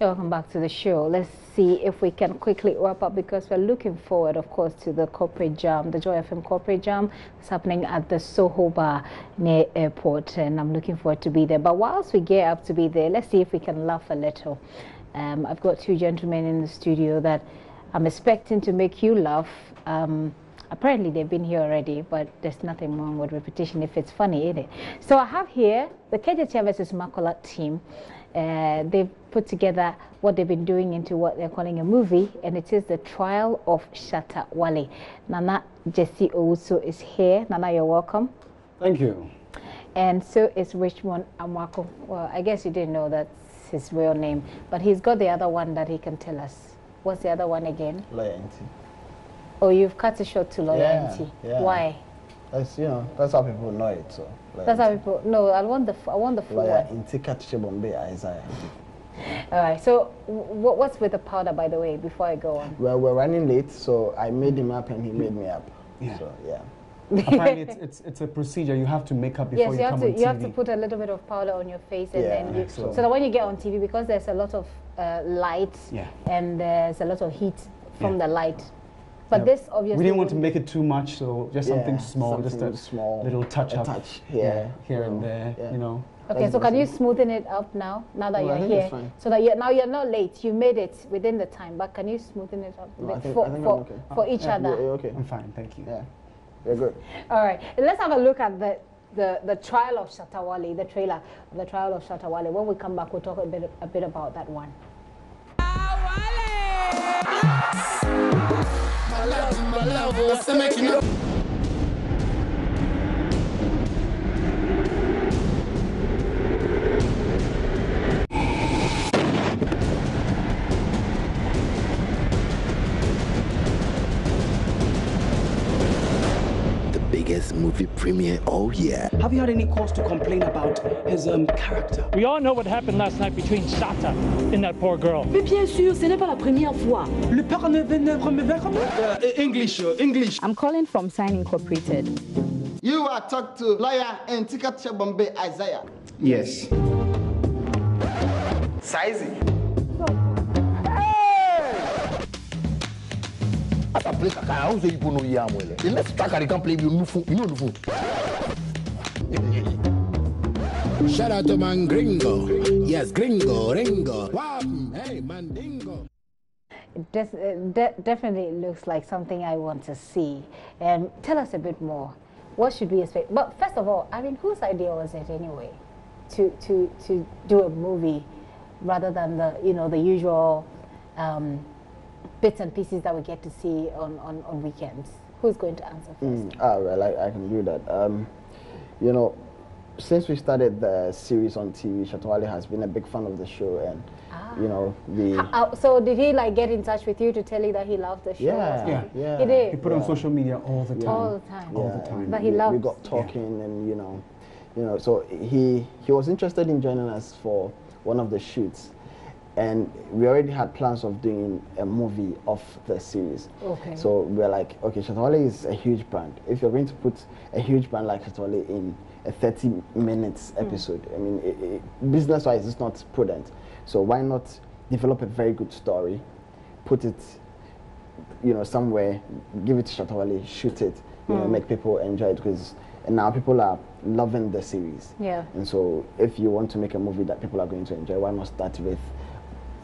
Welcome back to the show. Let's see if we can quickly wrap up because we're looking forward, of course, to the corporate jam, the Joy FM corporate jam. It's happening at the Soho Bar near airport, and I'm looking forward to be there. But whilst we get up to be there, let's see if we can laugh a little. I've got two gentlemen in the studio that I'm expecting to make you laugh. Apparently they've been here already, but there's nothing wrong with repetition if it's funny, isn't it? So I have here the Kejetia versus Makola team. They've put together what they've been doing into what they're calling a movie, and it is the Trial of Shatta Wale. Nana Jesse also is here. Nana, you're welcome. Thank you. And so is Richmond Amwako. Well, I guess you didn't know that's his real name, but he's got the other one that he can tell us. What's the other one again? Loyalty. Oh, you've cut it short to loyalty. Yeah. Why? That's that's how people know it. So that's how people. No, I want the full one. Loyalty, Isaiah. All right. So what's with the powder, by the way? Before I go on. Well, we're running late, so I made him up and he made me up. Yeah. So yeah. Apparently, it's a procedure you have to make up before you come on TV. You have to put a little bit of powder on your face, and then so that when you get on TV, because there's a lot of light and there's a lot of heat from the light. But this obviously... We didn't want to make it too much, so just something small, just a small little touch-up. Here and there, you know. Okay, so can you smoothen it up now that you're here? So that you're not late. You made it within the time, but can you smoothen it up a bit for each other? You're okay. I'm fine, thank you. Yeah, you're good. All right, let's have a look at the Trial of Shatta Wale, the trailer of the Trial of Shatta Wale. When we come back, we'll talk a bit about that one. My love, what's the making up? Biggest movie premiere all year. Have you had any cause to complain about his character? We all know what happened last night between Shatta and that poor girl. Mais bien sûr, ce n'est pas la première fois. Le père ne veut English. I'm calling from Sign Incorporated. You are talking to lawyer and Kejetia Bombay Isaiah. Yes. Size. Play Kaka, how say you know Yamwele? The next tracker can play you know the Shout out to man Gringo. Yes, Gringo, Ringo. Wow, hey, Mandingo. It definitely looks like something I want to see. Tell us a bit more. What should we expect? But first of all, I mean, whose idea was it anyway to do a movie rather than the usual bits and pieces that we get to see on weekends? Who's going to answer first? Well, I can do that. Since we started the series on TV, Shatta Wale has been a big fan of the show, and so did he get in touch with you to tell you that he loved the show? Yeah. He did. He put on social media all the time. All the time. All the time. That he loved. We got talking, and so he was interested in joining us for one of the shoots. And we already had plans of doing a movie of the series. Okay. So we're like, okay, Shatta Wale is a huge brand. If you're going to put a huge brand like Shatta Wale in a 30 minutes episode, I mean, business-wise, it's not prudent. So why not develop a very good story, put it, somewhere, give it to Shatta Wale, shoot it, make people enjoy it, because now people are loving the series. Yeah. And so if you want to make a movie that people are going to enjoy, why not start with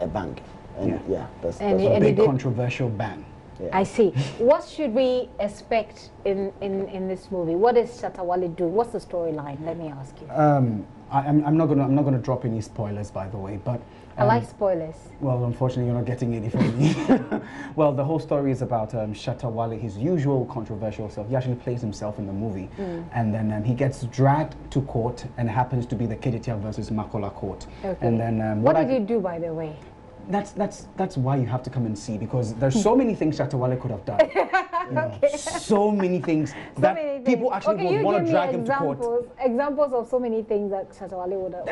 a bang? And that's a big controversial bang. Yeah. I see. What should we expect in this movie? What is Shatta Wale doing? What's the storyline? Let me ask you. I'm not gonna drop any spoilers, by the way, but I like spoilers. Well, unfortunately, you're not getting any from me. Well, the whole story is about Shatta Wale, his usual controversial self. He actually plays himself in the movie, and then he gets dragged to court, and it happens to be the Kejetia versus Makola court. Okay. And then what did he do, by the way? That's why you have to come and see, because there's so many things Shatta Wale could have done. So many things that people actually would want to drag him to court. Examples of so many things that Shatta Wale would have.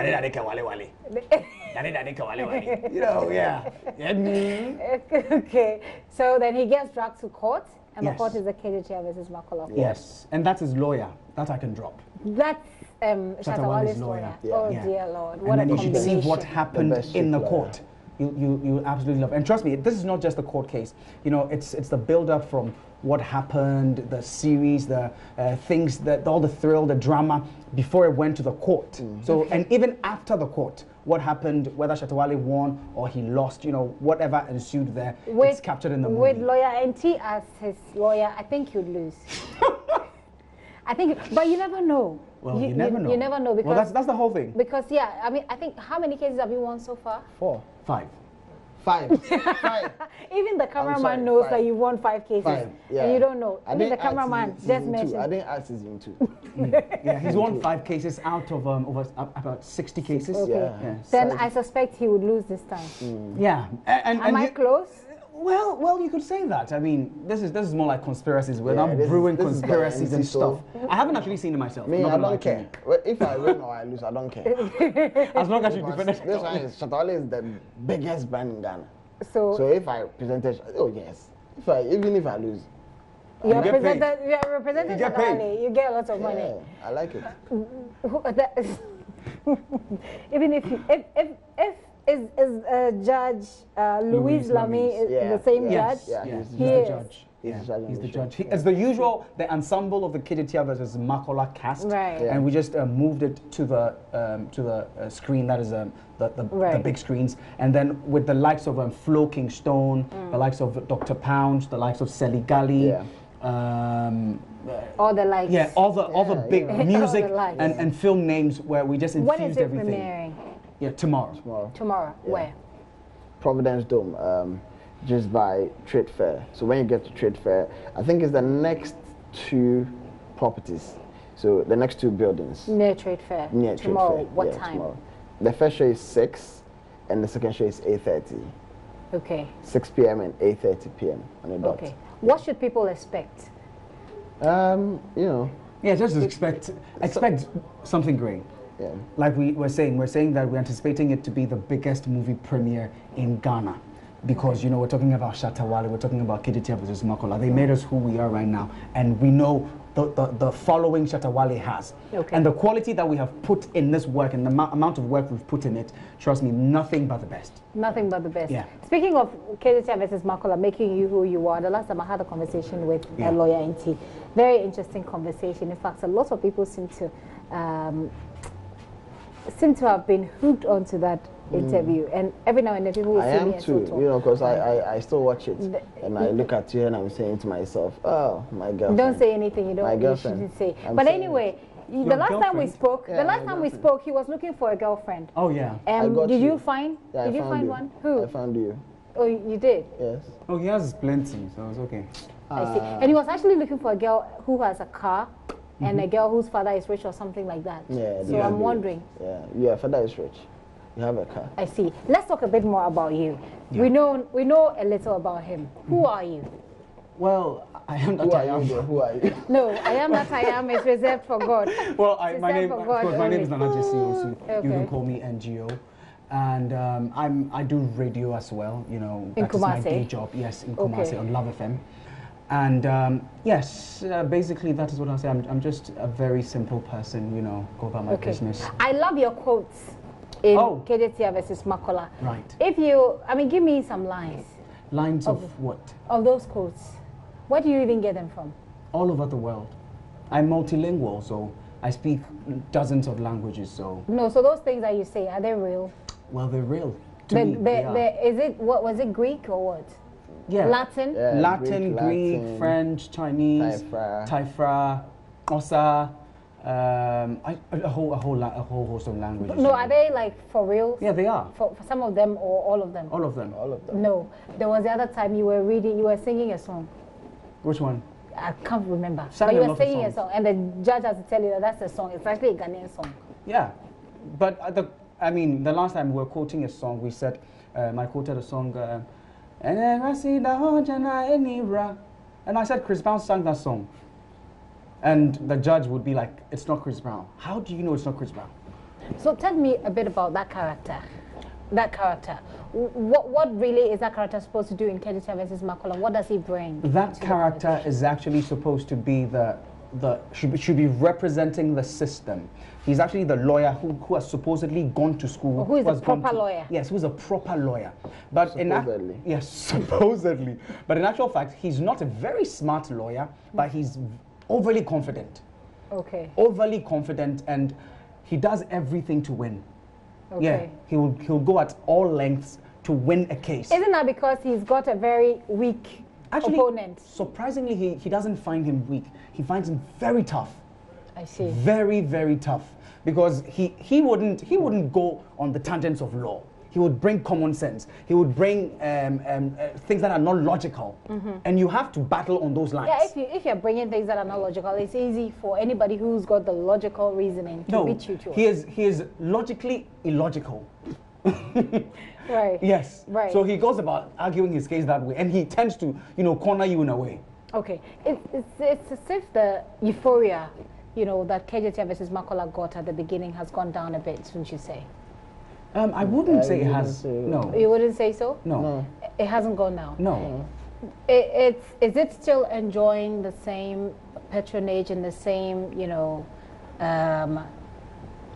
Okay, so then he gets dragged to court, and the court is the Kejetia versus Makola court. Yes, and that's his lawyer. That I can drop. That's Shatta Wale's lawyer. Yeah. Oh dear Lord! What and then you should see what happened in the court. you absolutely love. And trust me, this is not just a court case. You know, it's the build-up from what happened, the series, the things, that all the thrill, the drama before it went to the court. So, and even after the court, what happened, whether Shatta Wale won or he lost, you know, whatever ensued there, it's captured in the movie. With lawyer NT as his lawyer, I think you'd lose. I think, but you never know. Well, you never know. You never know because well, that's the whole thing. Because yeah, I mean, I think how many cases have you won so far? 4. 5. 5. 5. Even the cameraman knows that you won 5 cases. 5. Yeah. And you don't know. Even the cameraman just mentioned. I didn't ask season 2. Yeah, he's won 5 cases out of over about 60 cases. Okay. Yeah. Then I suspect he would lose this time. Yeah. Am I close? Well, you could say that. I mean, this is more like conspiracies. We're Yeah, not this brewing is conspiracies and stuff. so- I haven't actually seen it myself. Me, not I gonna lie don't to you. care. Well, if I win or I lose, I don't care. As long as you defend it. This one is Shatta Wale is the biggest band in Ghana. So So if I presented, oh yes, even if I lose, you are get paid. representing You get Shatta paid. Wale, you get a lot of money. yeah, I like it. Even if Judge Louise Lamy is the same judge? Yeah, Yes, he's he's He the is. judge. He's the judge on He's the the show. judge. It's the usual, the ensemble of the Kejetia versus Makola cast, Right. Yeah. and we just moved it to the screen that is the big screens, and then with the likes of Flo Kingstone, the likes of Dr. Pound, the likes of Sally Gali, All the likes. yeah, all the big music All the likes. and film names where we just infused When is it everything. premiering? Yeah, tomorrow. Tomorrow. Where? Providence Dome, just by Trade Fair. So when you get to Trade Fair, I think it's the next 2 properties. So the next 2 buildings. Near Trade Fair. Near tomorrow. Trade Fair. What Yeah, time? Tomorrow. The first show is 6, and the second show is 8:30. Okay. 6 p.m. and 8:30 p.m. on the dot. Okay. What should people expect? You know, Yeah, just expect something great. yeah. Like we're saying that we're anticipating it to be the biggest movie premiere in Ghana. Because, you know, we're talking about Shatta Wale, we're talking about Kejetia versus Makola. They made us who we are right now. And we know the following Shatta Wale has. Okay. And the quality that we have put in this work and the amount of work we've put in it, trust me, nothing but the best. Nothing but the best. Yeah. Speaking of Kejetia versus Makola, making you who you are, the last time I had a conversation with a lawyer NT. Very interesting conversation. In fact, a lot of people seem to have been hooked onto that interview, and every now and then people will I see me am and too, so you know, because I still watch it, and I look at you and I'm saying to myself, oh, my girlfriend. Don't say anything you My don't. You girlfriend. shouldn't say. I'm But saying anyway, the Your last time we girlfriend? spoke, Yeah, the last my time we girlfriend. spoke, he was looking for a girlfriend. Oh, yeah. I got Did you you. find? Yeah, Did I you found find you. one? Who? I found you. Oh, you did. Yes. Oh, he has plenty, so it's okay. I see. And he was actually looking for a girl who has a car and a girl whose father is rich or something like that. Yeah. So I'm wondering. Yeah. Your father is rich. You have a car. I see. Let's talk a bit more about you. Yeah. We know a little about him. Who are you? Well, I am Who that are I am. you? Who are you? No, I am that I am. It's reserved for God. Well, It's my name, reserved of for God course, my name is only. Nana Jesse also. Okay. You can call me NGO. And I do radio as well, you know. In That is my Kumasi? day job, yes, in Kumasi Okay. on Love FM. And yes, basically that is what I say. I'm just a very simple person, you know, go about my business. I love your quotes in Oh. Kejetia versus Makola. Right. If you, I mean, give me some lines Lines of what? of those quotes. Where do you even get them from? All over the world. I'm multilingual, so I speak dozens of languages, so, No, so those things that you say, are they real? well, they're real. To me, they are. Is it, what was it, Greek or what? Yeah. Latin? Yeah, Latin, Greek, Latin, French, Chinese, Taifra, Osa, a whole host of languages. No, are they like for real? Yeah, they are. For some of them or all of them? All of them. All of them. No, there was the other time you were singing a song. Which one? I can't remember. Sang But you a were lot of singing a songs. song, and the judge has to tell you that that's a song. It's actually a Ghanaian song. Yeah, but I mean, the last time we were quoting a song, we said, I quoted a song, and I said Chris Brown sang that song. And the judge would be like, it's not Chris Brown. How do you know it's not Chris Brown? So tell me a bit about that character. That character. What really is that character supposed to do in Kejetia versus Makola? What does he bring? That to the character conversation? is actually supposed to be should be representing the system. He's actually the lawyer who has supposedly gone to school. Who is has a proper lawyer? Yes, who's a proper lawyer. But supposedly. yes, supposedly. But in actual fact, he's not a very smart lawyer, but he's overly confident. Okay. Overly confident, and he does everything to win. Okay. Yeah, he'll go at all lengths to win a case. Isn't that because he's got a very weak opponent? Surprisingly, he doesn't find him weak. He finds him very tough. I see. Very, very tough. Because he wouldn't go on the tangents of law. He would bring common sense. He would bring things that are not logical. And you have to battle on those lines. Yeah, if you're bringing things that are not logical, it's easy for anybody who's got the logical reasoning to beat you to it. He is logically illogical. Right. Yes. Right. So he goes about arguing his case that way, and he tends to, corner you in a way. Okay. It's as if the euphoria, that Kejetia versus Makola got at the beginning has gone down a bit, wouldn't you say? I wouldn't say it has. No. You wouldn't say so? No. It hasn't gone down. No. Is it still enjoying the same patronage and the same,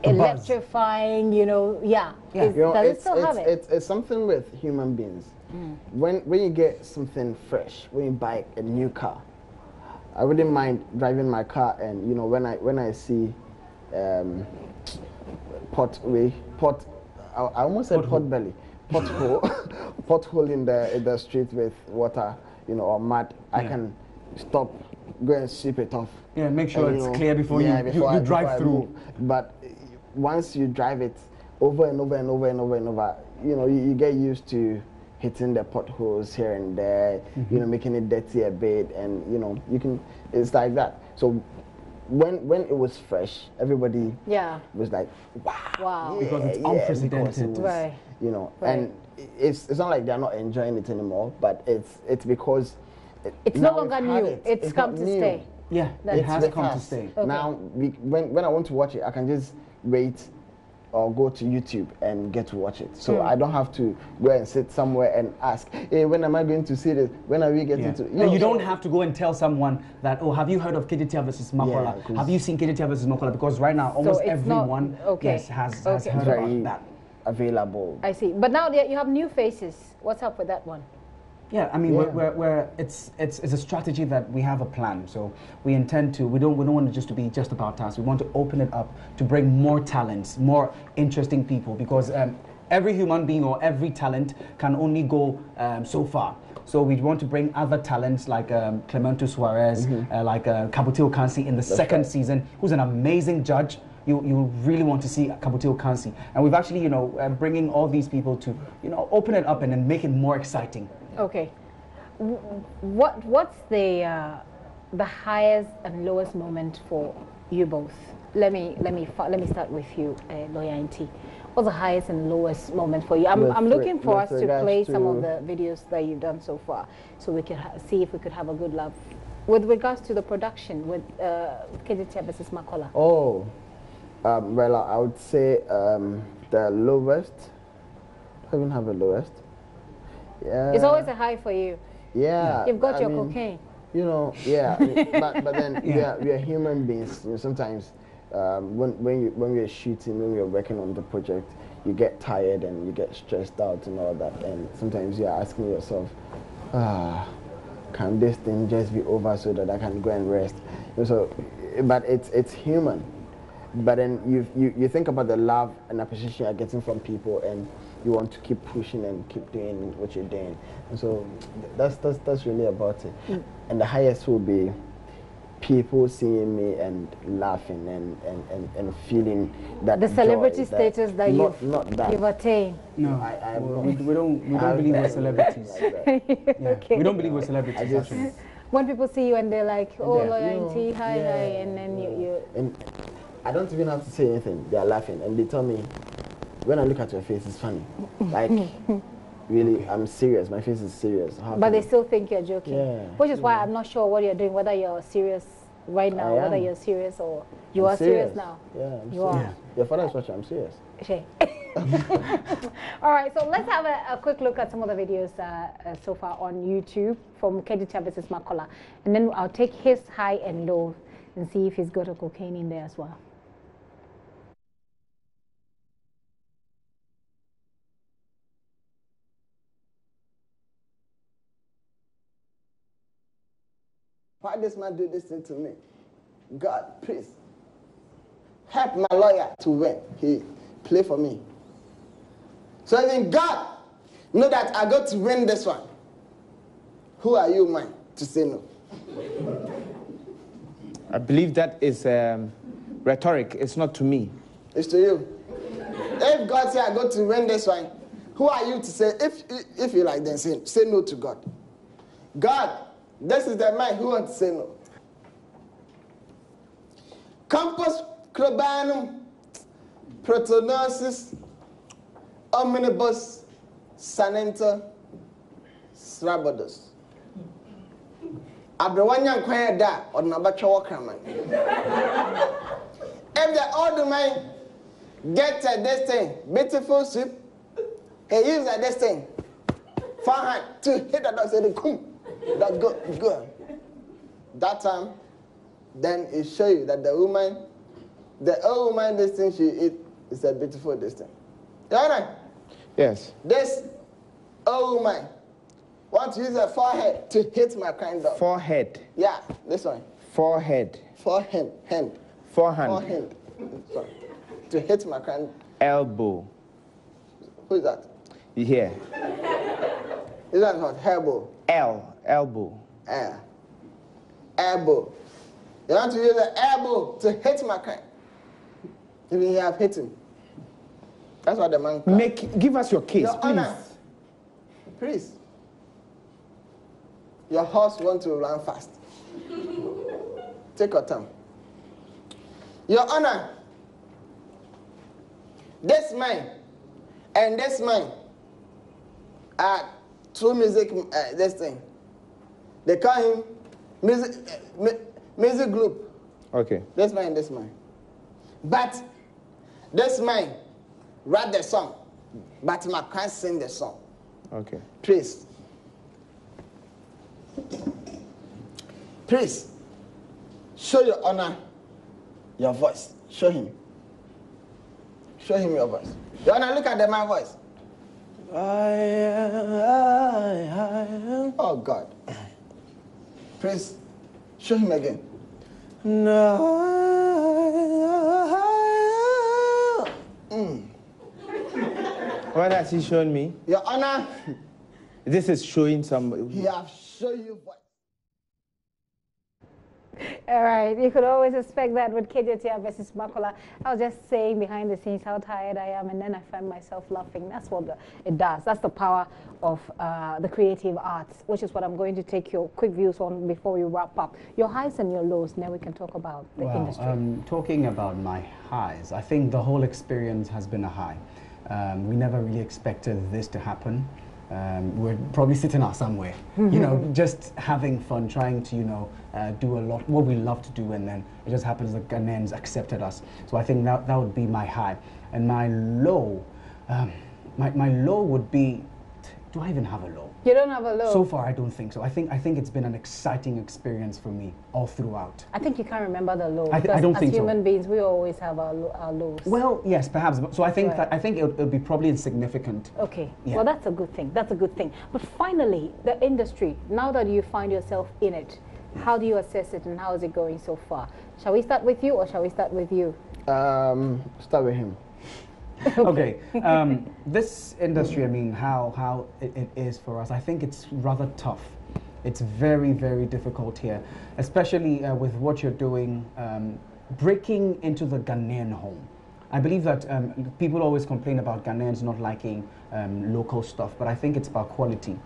electrifying, yeah. Does it still have it? It's something with human beings. When you get something fresh, when you buy a new car, I wouldn't mind driving my car, and when I see I almost said potbelly, pothole in the street with water, or mud, I can stop, go and sweep it off. Yeah, make sure it's clear before you drive through. But once you drive it over and over and over and over and over, you get used to hitting the potholes here and there, making it dirty a bit, and it's like that. So when it was fresh, everybody was like, wow. Because it's unprecedented. Right. And it's not like they're not enjoying it anymore, but it's because it's no longer new. It's come to stay. Yeah, it has come to stay. Okay. Now, when I want to watch it, I can just wait or go to YouTube and get to watch it. So I don't have to go and sit somewhere and ask, hey, when am I going to see this? When are we getting to... And you don't have to go and tell someone that, oh, have you heard of Kejetia versus Makola? Have you seen Kejetia versus Makola? Because right now, almost everyone has heard about that. Available. I see. But now you have new faces. What's up with that one? Yeah, I mean, it's a strategy that we have a plan. So we intend to. We don't want it just to be just about us. We want to open it up to bring more talents, more interesting people, because every human being or every talent can only go so far. So we want to bring other talents like Clemento Suarez, like Kejetia Okansi in the second season, who's an amazing judge. You really want to see Kejetia Okansi, and we've actually bringing all these people to open it up and then make it more exciting. Okay, what's the highest and lowest moment for you both? Let me start with you, Lawyer Nti. What's the highest and lowest moment for you? I'm looking for us to play some of the videos that you've done so far, so we can see if we could have a good laugh with regards to the production with Kejetia versus Makola. Oh. Well, I would say the lowest. I don't have a lowest. Yeah. It's always a high for you. Yeah. You've got your cocaine. Yeah. but then we are human beings. Sometimes when we're shooting, when we're working on the project, you get tired and you get stressed out and all that. And sometimes you're asking yourself, can this thing just be over so that I can go and rest? So, but it's human. But then you think about the love and appreciation you're getting from people, and you want to keep pushing and keep doing what you're doing. And so that's really about it. And the highest will be people seeing me and laughing and feeling that the celebrity joy, status that you've attained. No, we don't believe we're celebrities. Okay. We don't believe we're celebrities. Actually. When people see you and they're like, oh, Lawyer Nti, hi, and then you. And I don't even have to say anything. They are laughing and they tell me, when I look at your face, it's funny. Like, really, I'm serious. My face is serious. But they still think you're joking. Yeah. Which is why I'm not sure what you're doing, whether you're serious right now, whether you're serious or you are serious now. Yeah, I'm you serious. Are. Your father is watching, I'm serious. Okay. All right, so let's have a quick look at some of the videos so far on YouTube from Kejetia versus Makola. And then I'll take his high and low and see if he's got a cocaine in there as well. Why this man do this thing to me? God, please help my lawyer to win. He play for me. So even God know that I got to win this one. Who are you, man, to say no? I believe that is rhetoric. It's not to me. It's to you. If God say I got to win this one, who are you to say, if you like, then say no to God? God, this is the man who wants to say no. Campus Crobanum, Protonosis, Omnibus, Sanenta, Srabodos. Abrewanya kwaya da or nabacha wakraman. If the old man get this thing, beautiful soup, he use this thing, hand to hit the dog, say, come, that's good. That time, then it show you that the old woman, this thing she eat is a beautiful this thing. You know? Yes. This old woman want to use her forehead to hit my kind dog. Forehead. Yeah, this one. Forehead. Forehand. Forehand. Forehand. Sorry. To hit my kind. Elbow. Who is that? Here. Is that not elbow? Elbow. Elbow. You want to use the elbow to hit my kind. Even you have hit him. That's what the man cried. Give us your case, Your please. Honor, please. Your horse wants to run fast. Take your time. Your Honor, this man and this man are two music, this thing. They call him music group. Okay. This man and this man. But this man write the song, but I can't sing the song. Okay. Please. Please, show your Honor your voice. Show him. Show him your voice. Your Honor, look at the man's voice. Oh, God. Please, show him again. What has he shown me? Your Honor. This is showing some... He have shown you voice. All right, you could always expect that with Kejetia versus Makola. I was just saying behind the scenes how tired I am, and then I find myself laughing. That's what it does. That's the power of the creative arts, which is what I'm going to take your quick views on before we wrap up. Your highs and your lows, and then we can talk about the industry. Talking about my highs, I think the whole experience has been a high. We never really expected this to happen. We're probably sitting out somewhere, you know, just having fun, trying to, you know, do a lot, what we love to do, and then it just happens that Ghanaians accepted us. So I think that would be my high. And my low, my low would be, do I even have a low? You don't have a low? So far, I don't think so. I think it's been an exciting experience for me all throughout. I think you can't remember the low. I don't think so. As human beings, we always have our lows. Well, yes, perhaps. So I think I think it'll be probably insignificant. Okay. Yeah. Well, that's a good thing. That's a good thing. But finally, the industry. Now that you find yourself in it, how do you assess it, and how is it going so far? Shall we start with you, or shall we start with you? Start with him. Okay, this industry, I mean, how it is for us, I think it's rather tough. It's very, very difficult here, especially with what you're doing, breaking into the Ghanaian home. I believe that people always complain about Ghanaians not liking local stuff, but I think it's about quality.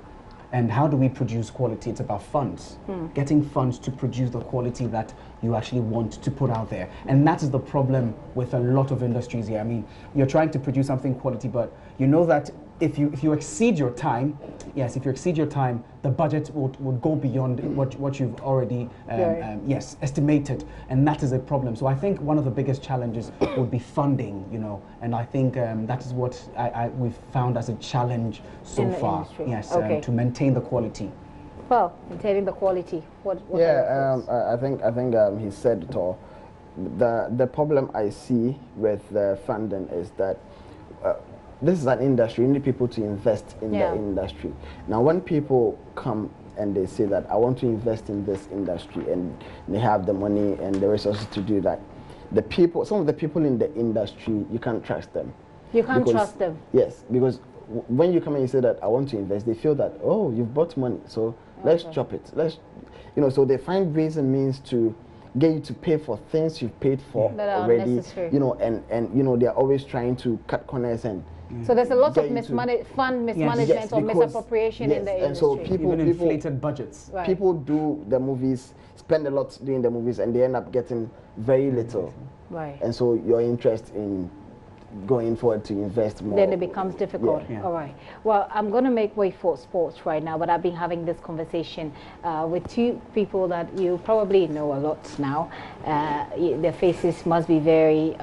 And how do we produce quality? It's about funds, getting funds to produce the quality that you actually want to put out there. And that is the problem with a lot of industries here. I mean, you're trying to produce something quality, but you know that if you exceed your time, yes, if you exceed your time, the budget would go beyond what you've already yes, estimated, and that is a problem. So I think one of the biggest challenges would be funding, you know, and I think that is what we've found as a challenge so far. Industry. Yes, Okay. to maintain the quality. Well, maintaining the quality. What Yeah, I think he said it all. The problem I see with the funding is that this is an industry. You need people to invest in the industry. Now, when people come and they say that I want to invest in this industry, and they have the money and the resources to do that, some of the people in the industry, you can't trust them. You can't trust them. Yes, because when you come and you say that I want to invest, they feel that, oh, you've bought money, so let's chop it. So they find ways and means to get you to pay for things you've paid for already. Necessary. They're always trying to cut corners and. So there's a lot of fund mismanagement or misappropriation in the industry. And so people inflated budgets. Right. People do the movies, spend a lot doing the movies, and they end up getting very little. Right. And so your interest in going forward to invest more. Then it becomes difficult. Yeah. All right. Well, I'm going to make way for sports right now, but I've been having this conversation with two people that you probably know a lot now. Their faces must be very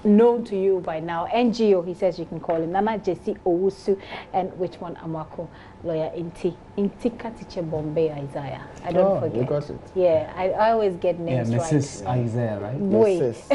known to you by now. NGO, he says you can call him Nana Jesse Owusu, and which one? Amako, lawyer Inti Katiche Bombay Isaiah. I don't forget. You got it. Yeah, I always get names right. Mrs. Isaiah, right? Mrs.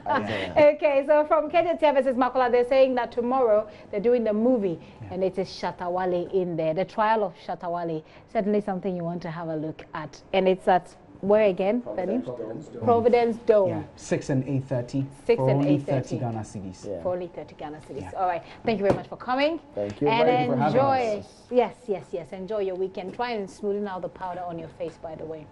Isaiah. Okay, so from Kejetia versus Makola, they're saying that tomorrow they're doing the movie, and it is Shatta Wale in there. The Trial of Shatta Wale. Certainly something you want to have a look at, and it's at where again? Providence Dome. Yeah, 6 and 8:30. 6 for and only 8:30. 30 Ghana cedis. Yeah. For only 30 Ghana cedis. Yeah. All right. Thank you very much for coming. Thank you. And Thank you for having enjoy. us. Yes. Enjoy your weekend. Try and smoothen out the powder on your face, by the way.